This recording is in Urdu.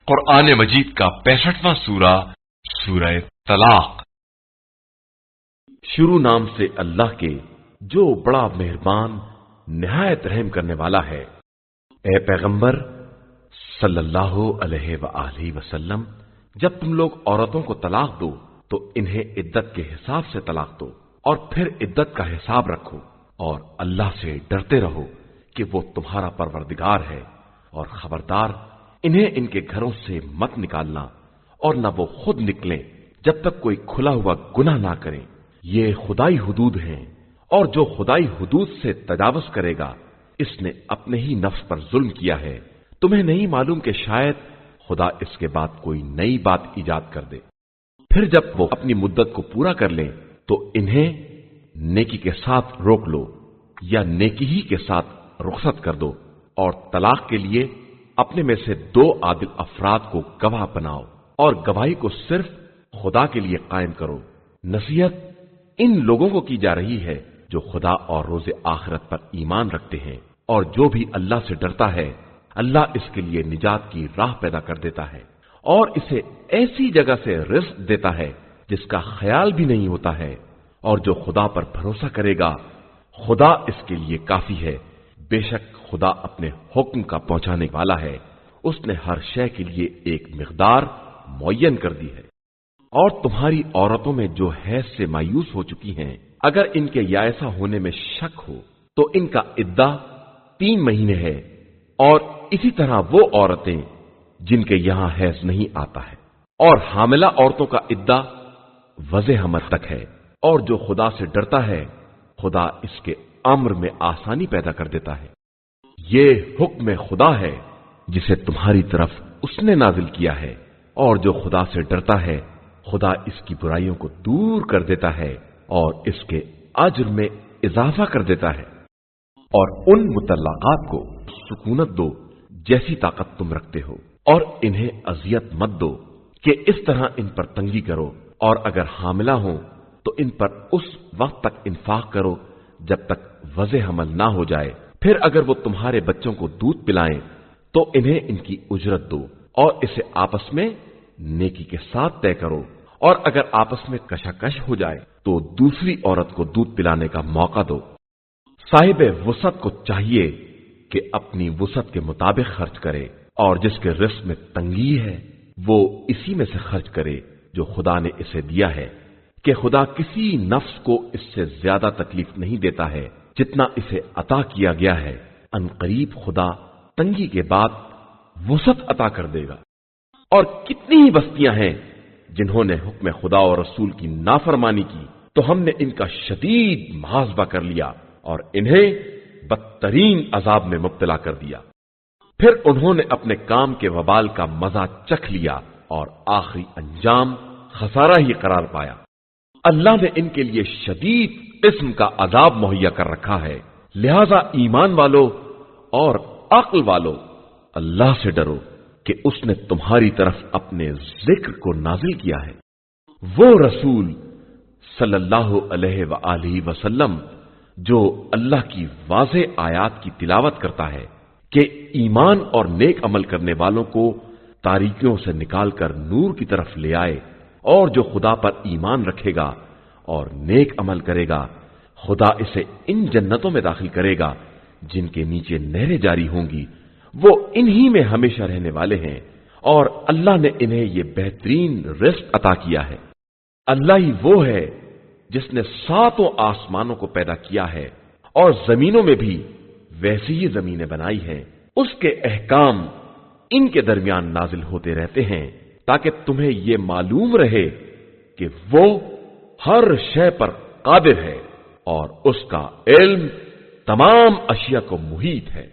قرآن مجید کا 65واں سورہ سورہ طلاق۔ شروع نام سے اللہ کے جو بڑا مہربان نہایت رحم کرنے والا ہے۔ اے پیغمبر صلی اللہ علیہ وآلہ وسلم، جب تم لوگ عورتوں کو طلاق دو تو انہیں عدت کے حساب سے طلاق دو اور پھر عدت کا حساب رکھو اور اللہ سے ڈرتے رہو کہ وہ تمہارا پروردگار ہے، اور خبردار انہیں ان کے گھروں سے مت نکالنا اور نہ وہ خود نکلیں جب تک کوئی کھلا ہوا گناہ نہ کریں۔ یہ خدائی حدود ہیں، اور جو خدائی حدود سے تجاوز کرے گا اس نے اپنے ہی نفس پر ظلم کیا ہے۔ تمہیں نہیں معلوم کہ شاید خدا اس کے بعد کوئی نئی بات ایجاد کر دے۔ پھر جب وہ اپنی مدت کو پورا کر لیں تو انہیں نیکی کے ساتھ روک لو یا نیکی ہی کے ساتھ رخصت کر دو، اور طلاق کے لیے اپنے میں سے 2 عادل افراد کو گواہ بناؤ، اور گواہی کو صرف خدا کے لیے قائم کرو۔ نصیحت ان لوگوں کو کی جا رہی ہے جو خدا اور روز آخرت پر ایمان رکھتے ہیں، اور جو بھی اللہ سے ڈرتا ہے اللہ اس کے لیے نجات کی راہ پیدا کر دیتا ہے، اور اسے ایسی جگہ سے رزق دیتا ہے جس کا خیال بھی نہیں ہوتا ہے، اور جو خدا پر بھروسہ کرے گا خدا اس کے لیے کافی ہے۔ بے شک خدا اپنے حکم کا پہنچانے والا ہے، اس نے ہر شے کے لیے ایک مقدار معین کر دی ہے۔ اور تمہاری عورتوں میں جو حیض سے مایوس ہو چکی ہیں، اگر ان کے ایسا ہونے میں شک ہو تو ان کا عدہ 3 مہینے ہے، اور اسی طرح وہ عورتیں جن کے یہاں حیض نہیں آتا ہے، اور حاملہ عورتوں کا عدہ وضع حمل تک ہے۔ اور جو خدا سے ڈرتا ہے خدا اس کے امر میں آسانی پیدا کر دیتا ہے۔ یہ حکم خدا ہے جسے تمہاری طرف اس نے نازل کیا ہے، اور جو خدا سے ڈرتا ہے خدا اس کی برائیوں کو دور کر دیتا ہے اور اس کے اجر میں اضافہ کر دیتا ہے۔ اور ان مطلقات کو سکونت دو جیسی طاقت تم رکھتے ہو، اور انہیں اذیت مت دو کہ اس طرح ان پر تنگی کرو، اور اگر حاملہ ہوں تو ان پر اس وقت تک انفاق کرو جب تک وضع حمل نہ ہو جائے۔ پھر اگر وہ تمہارے بچوں کو دودھ پلائیں تو انہیں ان کی اجرت دو، اور اسے آپس میں نیکی کے ساتھ طے کرو۔ اور اگر آپس میں کشاکش ہو جائے تو دوسری عورت کو دودھ پلانے کا موقع دو۔ صاحب وسعت کو چاہیے کہ اپنی وسعت کے مطابق خرچ کرے، اور جس کے رزق میں تنگی ہے وہ اسی میں سے خرچ کرے جو خدا نے اسے دیا ہے، کہ خدا کسی نفس کو اس سے زیادہ تکلیف نہیں دیتا ہے جتنا اسے عطا کیا گیا ہے۔ ان قریب خدا تنگی کے بعد وسعت عطا کر دے گا۔ اور کتنی ہی بستیاں ہیں جنہوں نے حکم خدا اور رسول کی نافرمانی کی تو ہم نے ان کا شدید محاسبہ کر لیا اور انہیں بدترین عذاب میں مبتلا کر دیا۔ پھر انہوں نے اپنے کام کے وبال کا مزہ چکھ لیا اور آخری انجام خسارہ ہی قرار پایا۔ اللہ نے ان کے لیے شدید قسم کا عذاب مہیا کر رکھا ہے، لہذا ایمان والو اور عقل والو اللہ سے ڈرو کہ اس نے تمہاری طرف اپنے ذکر کو نازل کیا ہے۔ وہ رسول صلی اللہ علیہ وآلہ وسلم جو اللہ کی واضح آیات کی تلاوت کرتا ہے کہ ایمان اور نیک عمل کرنے والوں کو تاریکیوں سے نکال کر نور کی طرف لے آئے، اور جو خدا پر ایمان رکھے گا اور نیک عمل کرے گا خدا اسے ان جنتوں میں داخل کرے گا جن کے نیچے نہریں جاری ہوں گی، وہ انہی میں ہمیشہ رہنے والے ہیں، اور اللہ نے انہیں یہ بہترین رزق عطا کیا ہے۔ اللہ ہی وہ ہے جس نے 7 آسمانوں کو پیدا کیا ہے اور زمینوں میں بھی ویسی ہی زمینیں بنائی ہیں، اس کے احکام ان کے درمیان نازل ہوتے رہتے ہیں تاکہ تمہیں یہ معلوم رہے کہ وہ ہر شے پر قادر ہے اور اس کا علم تمام اشیاء کو محیط ہے۔